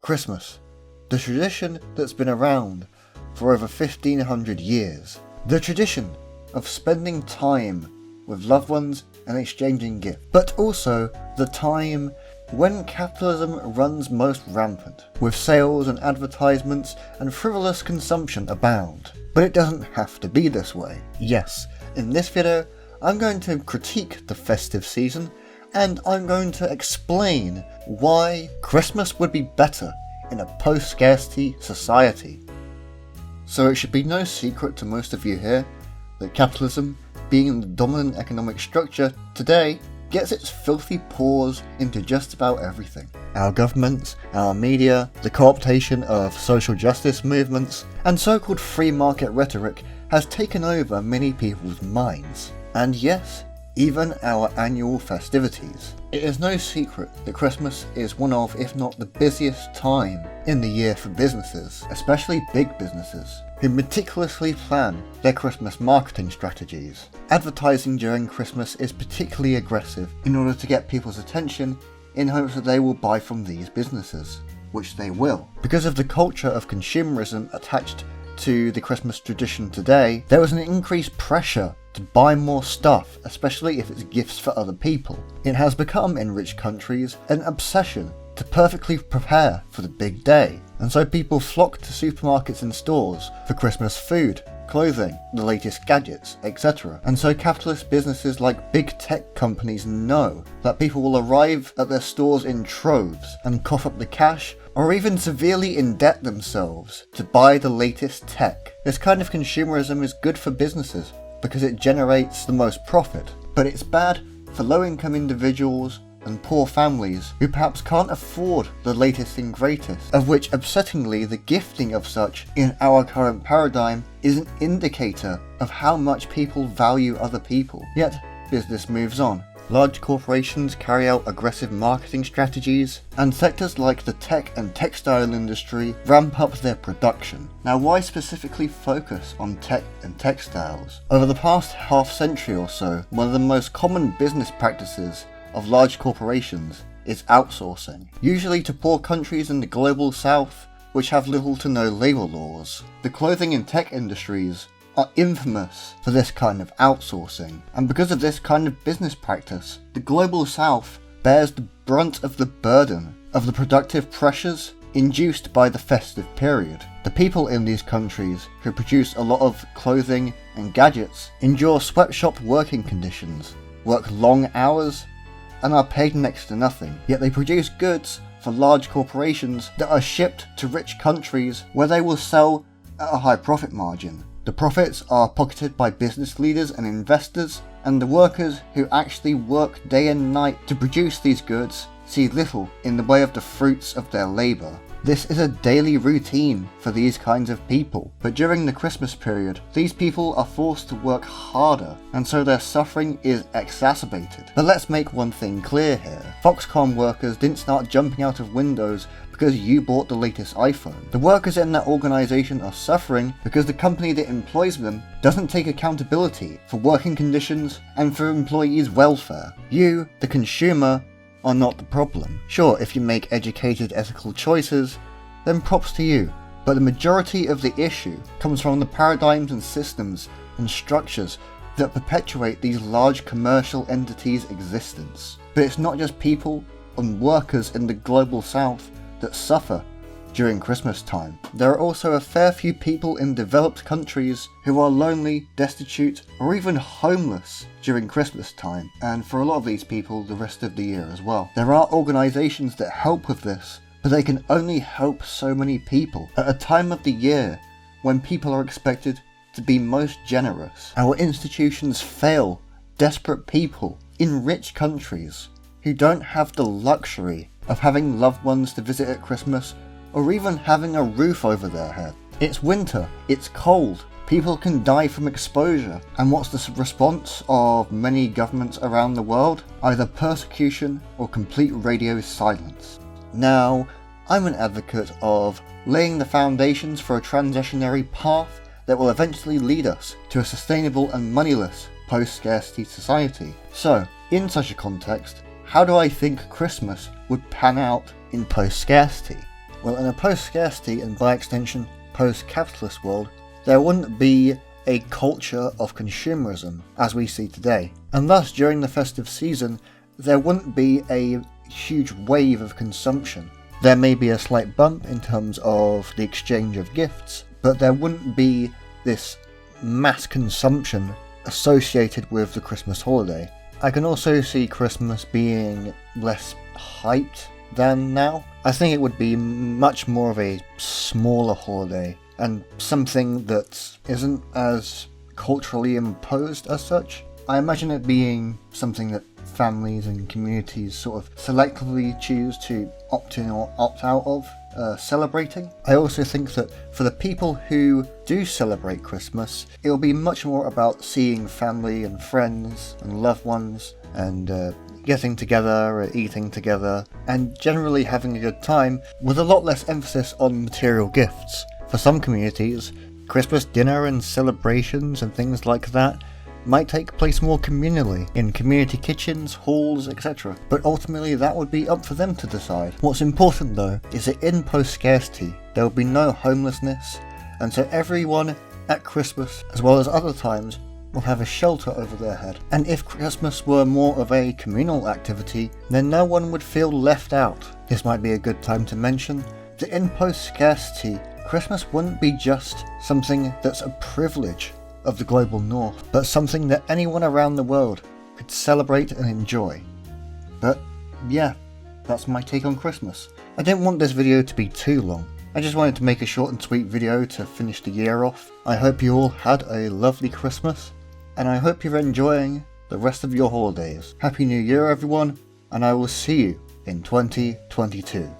Christmas, the tradition that's been around for over 1500 years. The tradition of spending time with loved ones and exchanging gifts, but also the time when capitalism runs most rampant, with sales and advertisements and frivolous consumption abound. But it doesn't have to be this way. Yes, in this video I'm going to critique the festive season, and I'm going to explain why Christmas would be better in a post-scarcity society. So it should be no secret to most of you here that capitalism, being the dominant economic structure today, gets its filthy paws into just about everything. Our governments, our media, the co-optation of social justice movements, and so-called free market rhetoric has taken over many people's minds. And yes, even our annual festivities. It is no secret that Christmas is one of, if not the busiest time in the year for businesses, especially big businesses, who meticulously plan their Christmas marketing strategies. Advertising during Christmas is particularly aggressive in order to get people's attention in hopes that they will buy from these businesses, which they will. Because of the culture of consumerism attached to the Christmas tradition today, there was an increased pressure to buy more stuff, especially if it's gifts for other people. It has become, in rich countries, an obsession to perfectly prepare for the big day, and so people flock to supermarkets and stores for Christmas food, clothing, the latest gadgets, etc. And so capitalist businesses like big tech companies know that people will arrive at their stores in troves and cough up the cash, or even severely indebt themselves to buy the latest tech. This kind of consumerism is good for businesses because it generates the most profit, but it's bad for low-income individuals and poor families who perhaps can't afford the latest and greatest, of which upsettingly the gifting of such in our current paradigm is an indicator of how much people value other people. Yet business moves on. Large corporations carry out aggressive marketing strategies, and sectors like the tech and textile industry ramp up their production. Now, why specifically focus on tech and textiles? Over the past half century or so, one of the most common business practices of large corporations is outsourcing, usually to poor countries in the global south, which have little to no labour laws. The clothing and tech industries are infamous for this kind of outsourcing, and because of this kind of business practice, the global south bears the brunt of the burden of the productive pressures induced by the festive period. The people in these countries who produce a lot of clothing and gadgets endure sweatshop working conditions, work long hours, and are paid next to nothing, yet they produce goods for large corporations that are shipped to rich countries where they will sell at a high profit margin. The profits are pocketed by business leaders and investors, and the workers who actually work day and night to produce these goods see little in the way of the fruits of their labour. This is a daily routine for these kinds of people, but during the Christmas period, these people are forced to work harder, and so their suffering is exacerbated. But let's make one thing clear here. Foxconn workers didn't start jumping out of windows because you bought the latest iPhone. The workers in that organisation are suffering because the company that employs them doesn't take accountability for working conditions and for employees' welfare. You, the consumer, are not the problem. Sure, if you make educated, ethical choices, then props to you, but the majority of the issue comes from the paradigms and systems and structures that perpetuate these large commercial entities' existence. But it's not just people and workers in the global south that suffer during Christmas time. There are also a fair few people in developed countries who are lonely, destitute, or even homeless during Christmas time, and for a lot of these people the rest of the year as well. There are organisations that help with this, but they can only help so many people at a time of the year when people are expected to be most generous. Our institutions fail desperate people in rich countries who don't have the luxury of having loved ones to visit at Christmas, or even having a roof over their head. It's winter, it's cold, people can die from exposure, and what's the response of many governments around the world? Either persecution or complete radio silence. Now, I'm an advocate of laying the foundations for a transitionary path that will eventually lead us to a sustainable and moneyless post-scarcity society. So, in such a context, how do I think Christmas would pan out in post-scarcity? Well, in a post-scarcity and by extension post-capitalist world, there wouldn't be a culture of consumerism as we see today, and thus during the festive season there wouldn't be a huge wave of consumption. There may be a slight bump in terms of the exchange of gifts, but there wouldn't be this mass consumption associated with the Christmas holiday. I can also see Christmas being less hyped than now. I think it would be much more of a smaller holiday and something that isn't as culturally imposed as such. I imagine it being something that families and communities sort of selectively choose to opt in or opt out of celebrating. I also think that for the people who do celebrate Christmas, it will be much more about seeing family and friends and loved ones and getting together, eating together, and generally having a good time, with a lot less emphasis on material gifts. For some communities, Christmas dinner and celebrations and things like that might take place more communally, in community kitchens, halls, etc. But ultimately that would be up for them to decide. What's important though is that in post-scarcity there will be no homelessness, and so everyone at Christmas, as well as other times, will have a shelter over their head. And if Christmas were more of a communal activity, then no one would feel left out. This might be a good time to mention that in post-scarcity, Christmas wouldn't be just something that's a privilege of the global north, but something that anyone around the world could celebrate and enjoy. But yeah, that's my take on Christmas. I didn't want this video to be too long. I just wanted to make a short and sweet video to finish the year off. I hope you all had a lovely Christmas, and I hope you're enjoying the rest of your holidays. Happy New Year everyone, and I will see you in 2022.